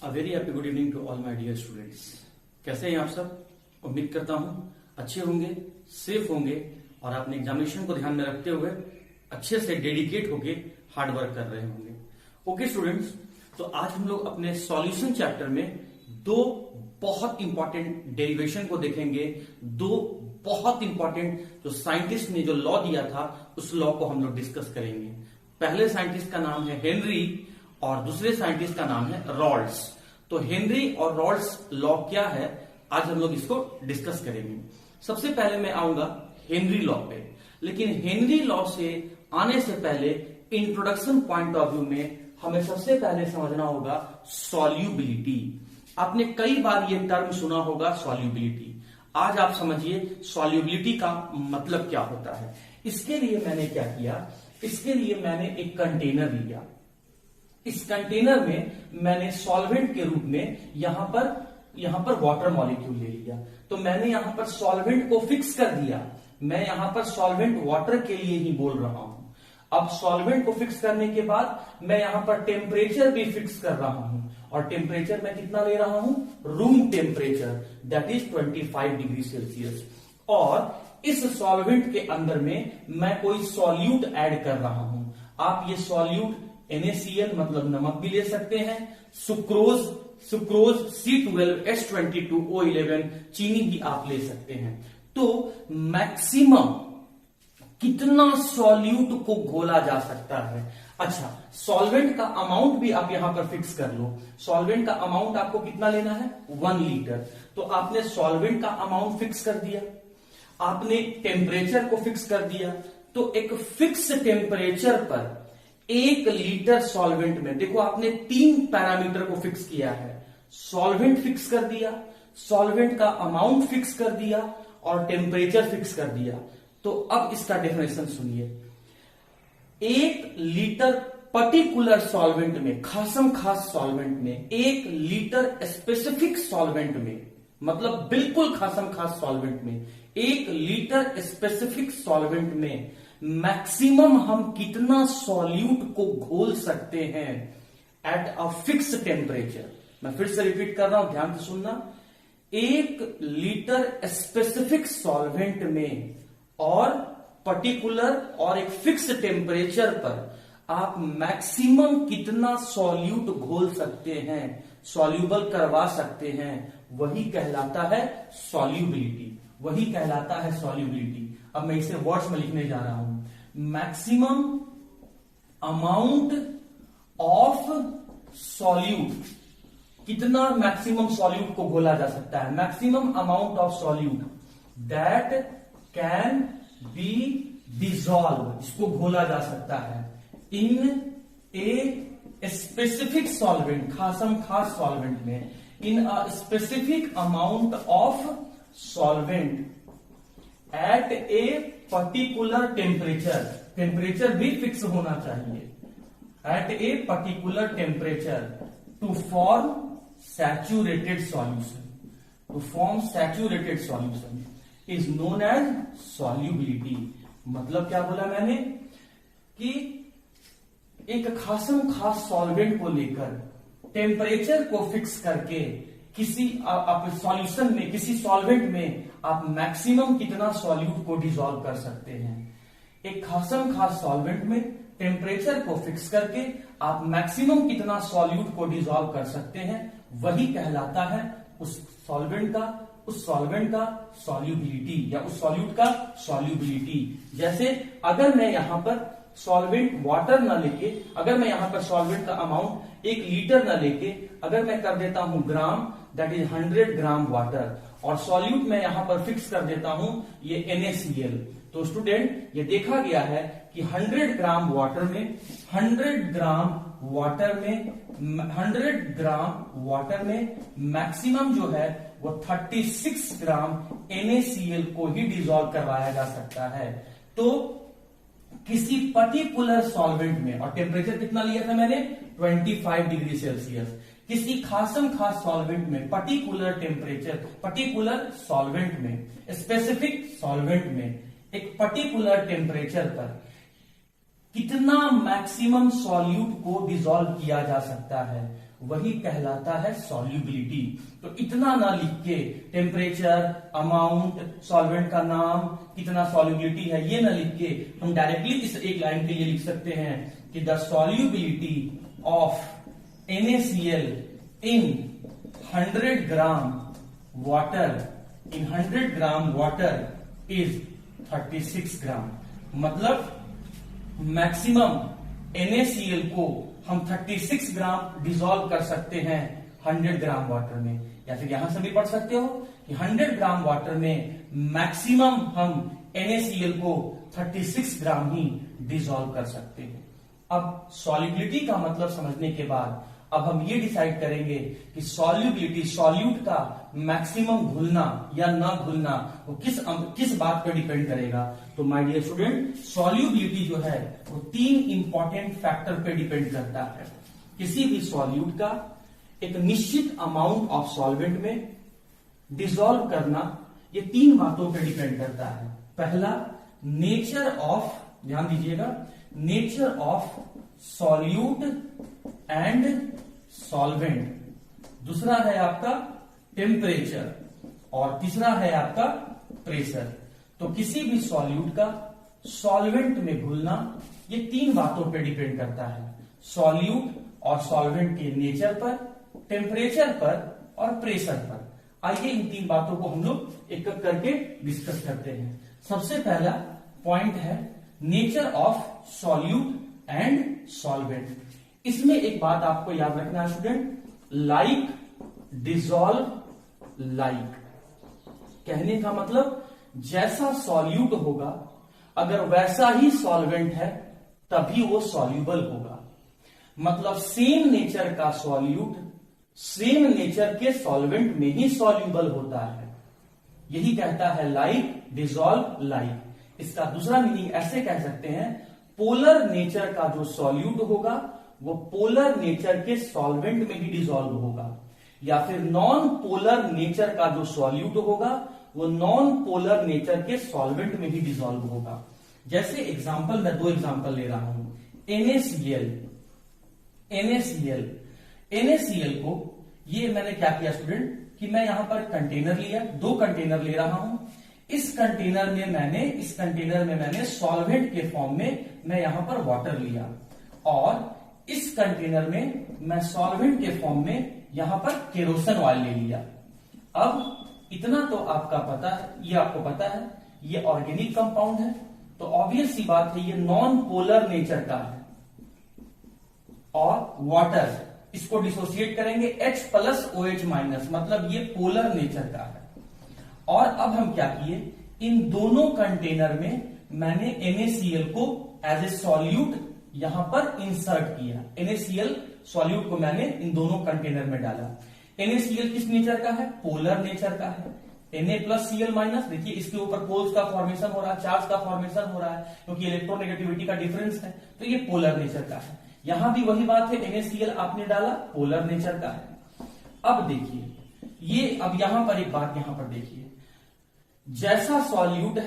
A very happy good evening to all my dear students. कैसे हैं आप सब? उम्मीद करता हूं अच्छे होंगे, सेफ होंगे और अपने एग्जामिनेशन को ध्यान में रखते हुए अच्छे से डेडिकेट होके हार्ड वर्क कर रहे होंगे। ओके स्टूडेंट्स, तो आज हम लोग अपने सॉल्यूशन चैप्टर में दो बहुत इंपॉर्टेंट डेरिवेशन को देखेंगे। दो बहुत इंपॉर्टेंट जो साइंटिस्ट ने जो लॉ दिया था उस लॉ को हम लोग डिस्कस करेंगे। पहले साइंटिस्ट का नाम है हेनरी और दूसरे साइंटिस्ट का नाम है रॉल्ड्स। तो हेनरी और रॉल्ड्स लॉ क्या है, आज हम लोग इसको डिस्कस करेंगे। सबसे पहले मैं आऊंगा हेनरी लॉ पे, लेकिन हेनरी लॉ से आने से पहले इंट्रोडक्शन पॉइंट ऑफ व्यू में हमें सबसे पहले समझना होगा सॉल्युबिलिटी। आपने कई बार ये टर्म सुना होगा सॉल्युबिलिटी। आज आप समझिए सॉल्युबिलिटी का मतलब क्या होता है। इसके लिए मैंने क्या किया, इसके लिए मैंने एक कंटेनर लिया। इस कंटेनर में मैंने सॉल्वेंट के रूप में यहां पर वाटर मॉलिक्यूल ले लिया। तो मैंने यहां पर सॉल्वेंट को फिक्स कर दिया। मैं यहां पर सॉल्वेंट वाटर के लिए ही बोल रहा हूं। अब सॉल्वेंट को फिक्स करने के बाद मैं यहां पर टेम्परेचर भी फिक्स कर रहा हूं, और टेम्परेचर मैं कितना ले रहा हूं, room temperature, that is 25 degree Celsius. और इस सॉल्वेंट के अंदर में मैं कोई सॉल्यूट ऐड कर रहा हूं। आप ये सॉल्यूट NaCl मतलब नमक भी ले सकते हैं, सुक्रोज C12H22O11 चीनी भी आप ले सकते हैं। तो मैक्सिमम कितना सॉल्यूट को घोला जा सकता है। अच्छा, सॉल्वेंट का अमाउंट भी आप यहां पर फिक्स कर लो। सॉल्वेंट का अमाउंट आपको कितना लेना है, 1 लीटर। तो आपने सॉल्वेंट का अमाउंट फिक्स कर दिया, आपने टेम्परेचर को फिक्स कर दिया। तो एक फिक्स टेम्परेचर पर 1 लीटर सॉल्वेंट में, देखो आपने 3 पैरामीटर को फिक्स किया है। सॉल्वेंट फिक्स कर दिया, सॉल्वेंट का अमाउंट फिक्स कर दिया और टेम्परेचर फिक्स कर दिया। तो अब इसका डेफिनेशन सुनिए। 1 लीटर पर्टिकुलर सॉल्वेंट में, खासम खास सॉल्वेंट में, 1 लीटर स्पेसिफिक सॉल्वेंट में, मतलब बिल्कुल खासम खास सॉल्वेंट में, 1 लीटर स्पेसिफिक सॉल्वेंट में मैक्सिमम हम कितना सॉल्यूट को घोल सकते हैं एट अ फिक्स टेम्परेचर। मैं फिर से रिपीट कर रहा हूं, ध्यान से सुनना। 1 लीटर स्पेसिफिक सॉल्वेंट में और पर्टिकुलर और एक फिक्स टेम्परेचर पर आप मैक्सिमम कितना सॉल्यूट घोल सकते हैं, सॉल्यूबल करवा सकते हैं, वही कहलाता है सॉल्युबिलिटी। वही कहलाता है सॉल्युबिलिटी। अब मैं इसे वर्ड्स में लिखने जा रहा हूं। मैक्सिमम अमाउंट ऑफ सॉल्यूट, कितना मैक्सिमम सॉल्यूट को घोला जा सकता है, maximum amount of solute that can be dissolve, इसको घोला जा सकता है इन ए स्पेसिफिक सॉल्वेंट, खासम खास सॉल्वेंट में, in a specific amount of solvent at a particular temperature. Temperature भी फिक्स होना चाहिए। At a particular temperature to form saturated solution. To form saturated solution is known as solubility. मतलब क्या बोला मैंने कि एक खासम खास सॉल्वेंट को लेकर टेम्परेचर को फिक्स करके किसी सॉल्यूशन में, किसी सॉल्वेंट में आप मैक्सिमम कितना सॉल्यूट को डिसॉल्व कर सकते हैं। एक खासम खास सॉल्वेंट में टेम्परेचर को फिक्स करके आप मैक्सिमम कितना सॉल्यूट को डिसॉल्व कर सकते हैं, वही कहलाता है उस सॉल्वेंट का सॉल्युबिलिटी, या उस सॉल्यूट का सॉल्युबिलिटी। जैसे अगर मैं यहां पर सॉल्वेंट वाटर ना लेके, अगर मैं यहां पर सॉल्वेंट का अमाउंट 1 लीटर ना लेके अगर मैं कर देता हूं ग्राम, दैट इज 100 ग्राम वाटर, और सॉल्यूट मैं यहां पर फिक्स कर देता हूं ये NaCl। तो स्टूडेंट, ये देखा गया है कि 100 ग्राम वाटर में 100 ग्राम वाटर में मैक्सिमम जो है वो 36 ग्राम NaCl को ही डिसॉल्व करवाया जा सकता है। तो किसी पर्टिकुलर सॉल्वेंट में, और टेम्परेचर कितना लिया था मैंने, 25 डिग्री सेल्सियस। किसी खासम खास सॉल्वेंट में पर्टिकुलर टेम्परेचर, पर्टिकुलर सॉल्वेंट में, स्पेसिफिक सॉल्वेंट में एक पर्टिकुलर टेम्परेचर पर कितना मैक्सिमम सॉल्यूट को डिसॉल्व किया जा सकता है, वही कहलाता है सॉल्युबिलिटी। तो इतना ना लिख के टेम्परेचर, अमाउंट, सॉल्वेंट का नाम, कितना सॉल्युबिलिटी है, ये ना लिख के हम डायरेक्टली इस एक लाइन के लिए लिख सकते हैं कि the solubility of NaCl in 100 gram water is 36 ग्राम। मतलब मैक्सिमम NaCl को हम 36 ग्राम डिसॉल्व कर सकते हैं 100 ग्राम वाटर में। या फिर यहां से भी पढ़ सकते हो कि 100 ग्राम वाटर में मैक्सिमम हम NaCl को 36 ग्राम ही डिसॉल्व कर सकते हैं। अब सॉल्युबिलिटी का मतलब समझने के बाद अब हम ये डिसाइड करेंगे कि सॉल्युबिलिटी, सॉल्यूट का मैक्सिमम घुलना या ना घुलना वो किस बात पर डिपेंड करेगा। तो माय डियर स्टूडेंट, सॉल्युबिलिटी जो है वो 3 इंपॉर्टेंट फैक्टर पे डिपेंड करता है। किसी भी सॉल्यूट का एक निश्चित अमाउंट ऑफ सॉल्वेंट में डिसॉल्व करना, ये 3 बातों पे डिपेंड करता है। पहला, नेचर ऑफ, ध्यान दीजिएगा, nature of solute and solvent. दूसरा है आपका टेम्परेचर और तीसरा है आपका प्रेशर। तो किसी भी सॉल्यूट का सॉल्वेंट में घुलना, ये 3 बातों पे डिपेंड करता है, सॉल्यूट और सॉल्वेंट के नेचर पर, टेम्परेचर पर और प्रेशर पर। आइए इन 3 बातों को हम लोग एक एक करके डिस्कस करते हैं। सबसे पहला पॉइंट है nature of solute and solvent. इसमें एक बात आपको याद रखना है स्टूडेंट, लाइक डिसॉल्व लाइक। कहने का मतलब जैसा सॉल्यूट होगा अगर वैसा ही सॉल्वेंट है तभी वो सॉल्यूबल होगा। मतलब सेम नेचर का सॉल्यूट सेम नेचर के सॉल्वेंट में ही सॉल्यूबल होता है। यही कहता है लाइक डिसॉल्व लाइक। इसका दूसरा मीनिंग ऐसे कह सकते हैं, पोलर नेचर का जो सॉल्यूट होगा वो पोलर नेचर के सॉल्वेंट में ही डिसॉल्व होगा, या फिर नॉन पोलर नेचर का जो सॉल्यूट होगा वो नॉन पोलर नेचर के सॉल्वेंट में ही डिसॉल्व होगा। जैसे एग्जांपल, मैं 2 एग्जांपल ले रहा हूं। NaCl को, ये मैंने क्या किया स्टूडेंट कि मैं यहां पर कंटेनर लिया, 2 कंटेनर ले रहा हूं। इस कंटेनर में मैंने सॉल्वेंट के फॉर्म में मैं यहां पर वाटर लिया और इस कंटेनर में मैं सॉल्वेंट के फॉर्म में यहां पर केरोसिन ऑयल ले लिया। अब इतना तो आपका पता है, ये आपको पता है ये ऑर्गेनिक कंपाउंड है, तो ऑब्वियस सी बात है ये नॉन पोलर नेचर का है। और वाटर, इसको डिसोसिएट करेंगे H+OH-, मतलब ये पोलर नेचर का है। और अब हम क्या किए, इन दोनों कंटेनर में मैंने NaCl को एज ए सॉल्यूट यहां पर इंसर्ट किया। NaCl सॉल्यूट को मैंने इन दोनों कंटेनर में डाला। NaCl किस नेचर का है, पोलर नेचर का है। Na+Cl-, देखिए इसके ऊपर पोल्स का फॉर्मेशन हो रहा है, चार्ज का फॉर्मेशन हो रहा है क्योंकि इलेक्ट्रोनेगेटिविटी का डिफरेंस है, तो ये पोलर नेचर का है। यहां भी वही बात है, NaCl आपने डाला, पोलर नेचर का है। अब देखिए ये, अब यहां पर एक बात यहां पर देखिए, जैसा सॉल्यूट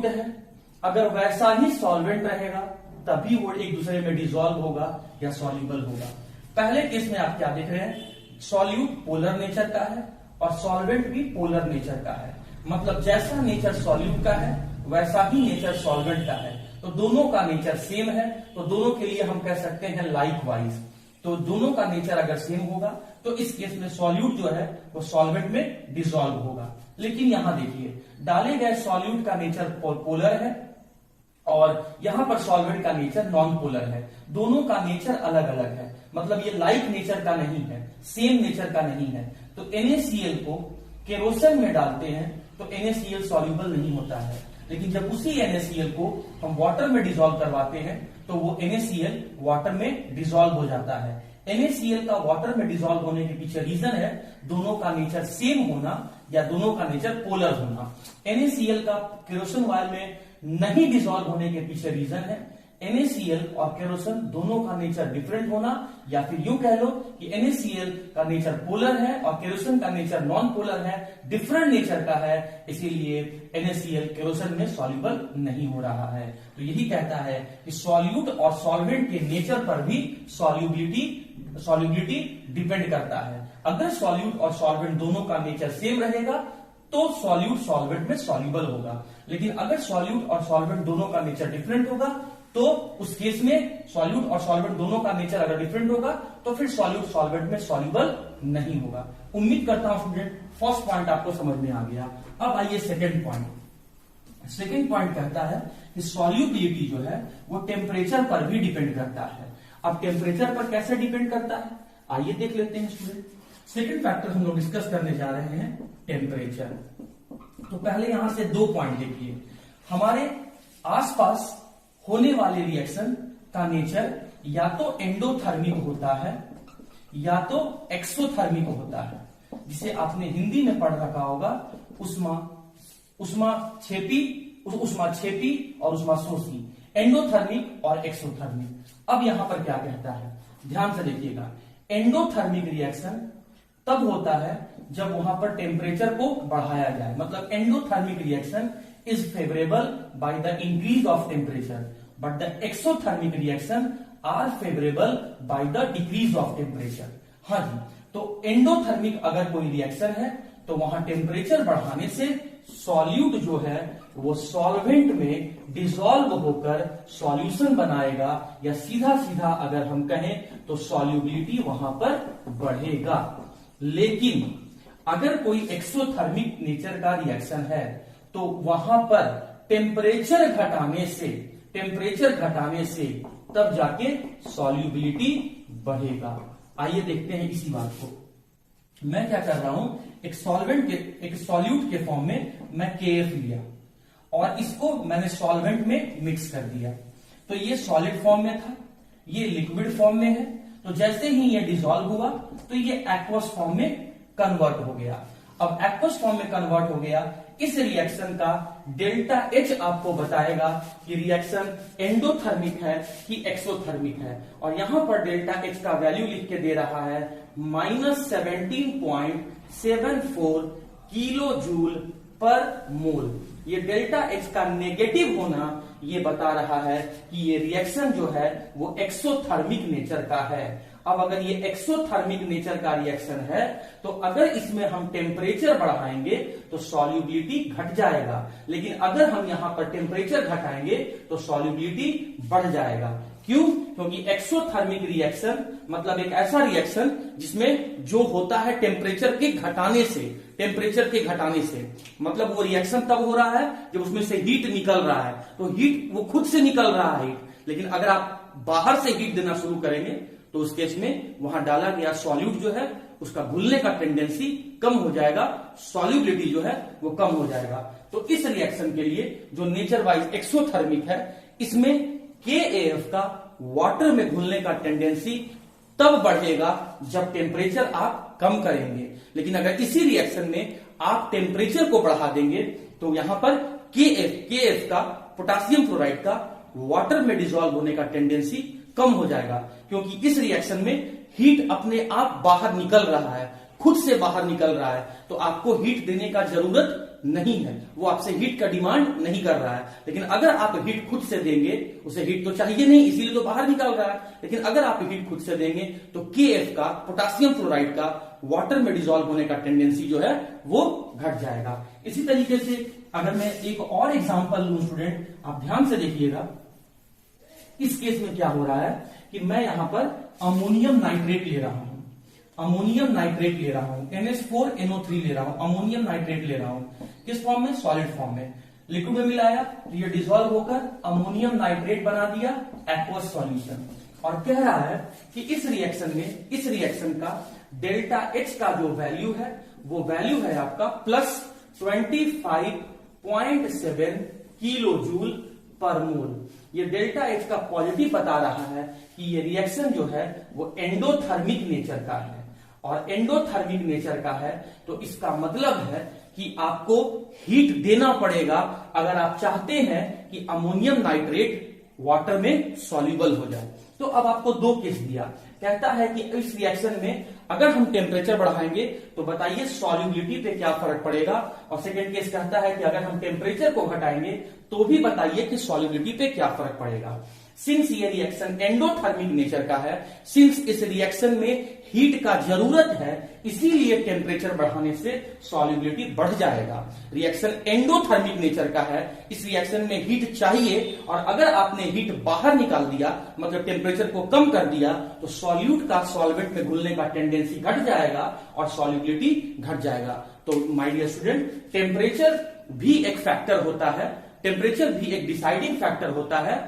है अगर वैसा ही सॉल्वेंट रहेगा तभी वो एक दूसरे में डिसॉल्व होगा या सॉल्यूबल होगा। पहले केस में आप क्या देख रहे हैं, सॉल्यूट पोलर नेचर का है और सॉल्वेंट भी पोलर नेचर का है। मतलब जैसा नेचर सॉल्यूट का है वैसा ही नेचर सॉल्वेंट का है, तो दोनों का नेचर सेम है, तो दोनों के लिए हम कह सकते हैं लाइक वाइज। तो दोनों का नेचर अगर सेम होगा तो इस केस में सॉल्यूट जो है वो सॉल्वेंट में डिसॉल्व होगा। लेकिन यहां देखिए, डाले गए सॉल्यूट का नेचर पोलर है और यहां पर सॉल्वेंट का नेचर नॉन पोलर है। दोनों का नेचर अलग अलग है, मतलब ये लाइक नेचर का नहीं है, सेम नेचर का नहीं है। तो NaCl को केरोसिन में डालते हैं तो NaCl सॉल्यूबल नहीं होता है, लेकिन जब उसी NaCl को हम वाटर में डिसॉल्व करवाते हैं तो वो NaCl वाटर में डिसॉल्व हो जाता है। NaCl का वाटर में डिसॉल्व होने के पीछे रीजन है दोनों का नेचर सेम होना या दोनों का नेचर पोलर होना। NaCl का केरोसिन ऑयल में नहीं डिसॉल्व होने के पीछे रीजन है NaCl और केरोसिन दोनों का नेचर डिफरेंट होना, या फिर यूं कह लो कि NaCl का नेचर पोलर है और केरोसिन का नेचर नॉन पोलर है, डिफरेंट नेचर का है, इसीलिए NaCl केरोसिन में सॉल्युबल नहीं हो रहा है। तो यही कहता है कि सॉल्यूट और सॉल्वेंट के नेचर पर भी सॉल्युबिलिटी डिपेंड करता है। अगर सॉल्यूट और सॉल्वेंट दोनों का नेचर सेम रहेगा तो सॉल्यूट सॉल्वेंट में सॉल्युबल होगा, लेकिन अगर सॉल्यूट और सॉल्वेंट दोनों का नेचर डिफरेंट होगा तो उस केस में सॉल्यूट और सॉल्वेंट दोनों का नेचर अगर डिफरेंट होगा तो फिर सॉल्यूट सॉल्वेंट में सॉल्युबल नहीं होगा। उम्मीद करता हूं स्टूडेंट फर्स्ट पॉइंट आपको समझ में आ गया। अब आइए सेकंड पॉइंट। सेकंड पॉइंट कहता है कि सॉल्युबिलिटी जो है वो टेम्परेचर पर भी डिपेंड करता है। अब टेम्परेचर पर कैसे डिपेंड करता है, आइए देख लेते हैं स्टूडेंट। सेकंड फैक्टर हम लोग डिस्कस करने जा रहे हैं टेम्परेचर। तो पहले यहां से दो पॉइंट देखिए, हमारे आसपास होने वाले रिएक्शन का नेचर या तो एंडोथर्मिक होता है या तो एक्सोथर्मिक होता है, जिसे आपने हिंदी में पढ़ रखा होगा उष्मा छेपी और उष्मा शोषी, एंडोथर्मिक और एक्सोथर्मिक। अब यहां पर क्या कहता है, ध्यान से देखिएगा। एंडोथर्मिक रिएक्शन तब होता है जब वहां पर टेम्परेचर को बढ़ाया जाए, मतलब endothermic reaction is favorable by the increase of temperature, but the exothermic reaction are favorable by the decrease of temperature। हाँ जी, तो एंडोथर्मिक अगर कोई रिएक्शन है तो वहां टेम्परेचर बढ़ाने से सॉल्यूट जो है वो सॉल्वेंट में डिसॉल्व होकर सॉल्यूशन बनाएगा, या सीधा सीधा अगर हम कहें तो सॉल्युबिलिटी वहां पर बढ़ेगा। लेकिन अगर कोई एक्सोथर्मिक नेचर का रिएक्शन है तो वहां पर टेम्परेचर घटाने से तब जाके सॉल्युबिलिटी बढ़ेगा। आइए देखते हैं इसी बात को। मैं क्या कर रहा हूं, एक सॉल्यूट के फॉर्म में मैं KF लिया और इसको मैंने सॉल्वेंट में मिक्स कर दिया। तो ये सॉलिड फॉर्म में था, ये लिक्विड फॉर्म में है, तो जैसे ही ये डिसॉल्व हुआ तो ये एक्वस फॉर्म में कन्वर्ट हो गया। अब एक्वस फॉर्म में कन्वर्ट हो गया, इस रिएक्शन का डेल्टा H आपको बताएगा कि रिएक्शन एंडोथर्मिक है कि एक्सोथर्मिक है, और यहां पर डेल्टा H का वैल्यू लिख के दे रहा है -17.74 किलो जूल पर मोल। ये डेल्टा H का नेगेटिव होना ये बता रहा है कि ये रिएक्शन जो है वो एक्सोथर्मिक नेचर का है। अब अगर ये एक्सोथर्मिक नेचर का रिएक्शन है तो अगर इसमें हम टेम्परेचर बढ़ाएंगे तो सॉल्युबिलिटी घट जाएगा, लेकिन अगर हम यहां पर टेम्परेचर घटाएंगे तो सॉल्युबिलिटी बढ़ जाएगा। क्यों? क्योंकि एक्सोथर्मिक रिएक्शन मतलब एक ऐसा रिएक्शन जिसमें जो होता है टेम्परेचर के घटाने से, मतलब वो रिएक्शन तब हो रहा है जब उसमें से हीट निकल रहा है, तो हीट वो खुद से निकल रहा है। लेकिन अगर आप बाहर से हीट देना शुरू करेंगे तो उस केस में वहां डाला गया सॉल्यूट जो है उसका घुलने का टेंडेंसी कम हो जाएगा, सॉल्युबिलिटी जो है वो कम हो जाएगा। तो इस रिएक्शन के लिए जो नेचर वाइज एक्सोथर्मिक है, इसमें KAF का वाटर में घुलने का टेंडेंसी तब बढ़ेगा जब टेम्परेचर आप कम करेंगे। लेकिन अगर इसी रिएक्शन में आप टेम्परेचर को बढ़ा देंगे तो यहां पर KF का पोटेशियम क्लोराइड का वाटर में डिसॉल्व होने का टेंडेंसी कम हो जाएगा, क्योंकि इस रिएक्शन में हीट अपने आप बाहर निकल रहा है, खुद से बाहर निकल रहा है, तो आपको हीट देने का जरूरत नहीं है, वो आपसे हीट का डिमांड नहीं कर रहा है। लेकिन अगर आप हीट खुद से देंगे, उसे हीट तो चाहिए नहीं इसीलिए तो बाहर निकल रहा है, लेकिन अगर आप हीट खुद से देंगे तो KF का पोटेशियम क्लोराइड का वाटर में डिसॉल्व होने का टेंडेंसी जो है वो घट जाएगा। इसी तरीके से अगर मैं एक और एग्जांपल लूं स्टूडेंट, आप ध्यान से देखिएगा। इस केस में क्या हो रहा है कि मैं यहां पर अमोनियम नाइट्रेट ले रहा हूं, NH4NO3 ले रहा हूं, अमोनियम नाइट्रेट ले रहा हूं। किस फॉर्म में? सॉलिड फॉर्म में। लिक्विड में मिलाया तो ये डिसॉल्व होकर अमोनियम नाइट्रेट बना दिया, एक्वस सॉल्यूशन। और कह रहा है कि इस रिएक्शन का डेल्टा H का जो वैल्यू है वो वैल्यू है आपका +25.7 किलो जूल पर मोल। ये डेल्टा H का पॉजिटिव बता रहा है कि ये रिएक्शन जो है वो एंडोथर्मिक नेचर का है, और एंडोथर्मिक नेचर का है तो इसका मतलब है कि आपको हीट देना पड़ेगा अगर आप चाहते हैं कि अमोनियम नाइट्रेट वाटर में सॉल्युबल हो जाए। तो अब आपको दो केस दिया, कहता है कि इस रिएक्शन में अगर हम टेम्परेचर बढ़ाएंगे तो बताइए सॉल्युबिलिटी पे क्या फर्क पड़ेगा, और सेकंड केस कहता है कि अगर हम टेम्परेचर को घटाएंगे तो भी बताइए कि सॉल्युबिलिटी पे क्या फर्क पड़ेगा। सिंस ये रिएक्शन एंडोथर्मिक नेचर का है, सिंस इस रिएक्शन में हीट का जरूरत है, इसीलिए टेम्परेचर बढ़ाने से सॉल्युबिलिटी बढ़ जाएगा। रिएक्शन एंडोथर्मिक नेचर का है, इस रिएक्शन में हीट चाहिए, और अगर आपने हीट बाहर निकाल दिया, मतलब टेम्परेचर को कम कर दिया, तो सॉल्यूट का सॉल्वेंट में घुलने का टेंडेंसी घट जाएगा और सॉल्युबिलिटी घट जाएगा। तो माय डियर स्टूडेंट, टेम्परेचर भी एक फैक्टर होता है, टेम्परेचर भी एक डिसाइडिंग फैक्टर होता है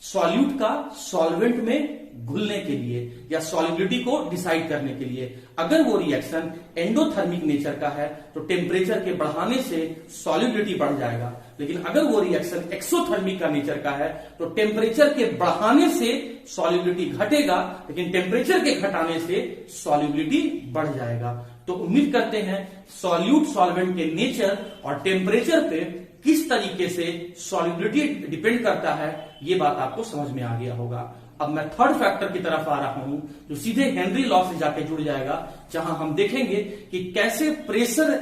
सॉल्यूट का सॉल्वेंट में घुलने के लिए या सॉल्युबिलिटी को डिसाइड करने के लिए। अगर वो रिएक्शन एंडोथर्मिक नेचर का है तो टेम्परेचर के बढ़ाने से सॉल्युबिलिटी बढ़ जाएगा, लेकिन अगर वो रिएक्शन एक्सोथर्मिक का नेचर का है तो टेम्परेचर के बढ़ाने से सॉल्युबिलिटी घटेगा, लेकिन टेम्परेचर के घटाने से सॉल्युबिलिटी बढ़ जाएगा। तो उम्मीद करते हैं सॉल्यूट सॉल्वेंट के नेचर और टेम्परेचर पे किस तरीके से सॉल्युबिलिटी डिपेंड करता है, ये बात आपको समझ में आ गया होगा। अब मैं थर्ड फैक्टर की तरफ आ रहा हूं जो सीधे हेनरी लॉ से जाके जुड़ जाएगा, जहां हम देखेंगे कि कैसे प्रेशर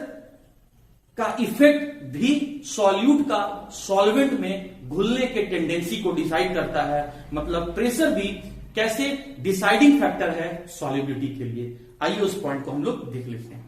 का इफेक्ट भी सॉल्यूट का सॉल्वेंट में घुलने के टेंडेंसी को डिसाइड करता है, मतलब प्रेशर भी कैसे डिसाइडिंग फैक्टर है सॉल्युबिलिटी के लिए। आइए उस पॉइंट को हम लोग देख लेते हैं।